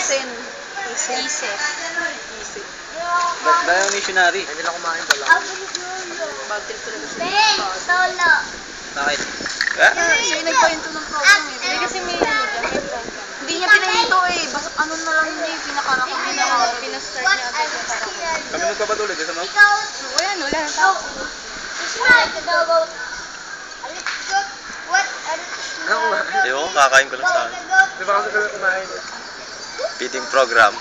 Isen. Isip. Dahil missionary. Hindi lang kumain pala. Bad trip talaga siya. Solo. Bakit? Siya yung nagpahinto ng program eh. Hindi kasi may ano dyan, may program. Hindi niya pinahinto eh. Basta ano na lang niya eh. Pinakarakam niya na lang. Pinastart niya agad yung karakter. Kami magpapatuloy kasi mo? Ikaw. Wala na tao. What? Ewan ko, kakain ko lang sa akin. Di ba kasi kami kumain? Feeding program.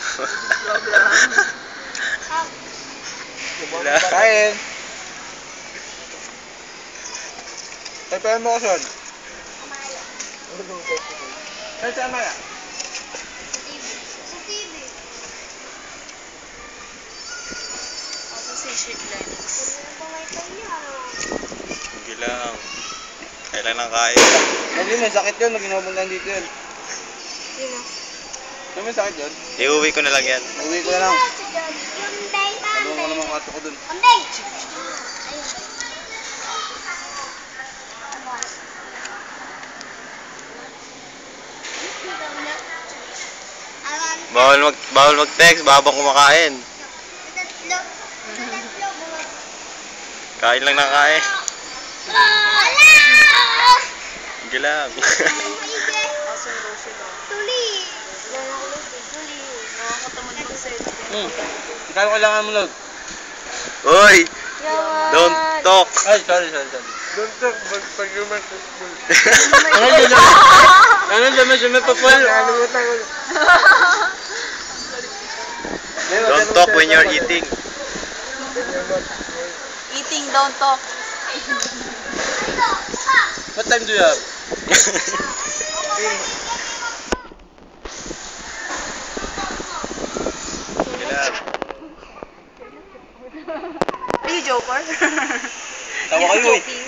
Kain! Ay, pera mo ko, Son. Ay, saan maya? Sa TV. Ako si Shit Lennox. Hindi lang. Kailan nang kain? Hindi, may sakit yun. Mag-inubuntan dito yun. Sino? Ano may sakit yun? Iuwi ko na lang yan. Uwi ko na lang. Hyundai Ano ko naman kato ko dun. Hyundai. Bawal mag-text, babang kumakain. Kain lang ng kain. Hindi lang. Tuli. Nakakatamad mag-set. Kaya kailangan mo load. Uy! Don't talk! Ay, sorry. Don't talk, pag-human football. Ano naman siya may papal? Nakalimutan ko. Don't talk when you're eating. Eating, don't talk. What time do you have? Hindi lang. Are you joker? Tawa kayo eh. Joking.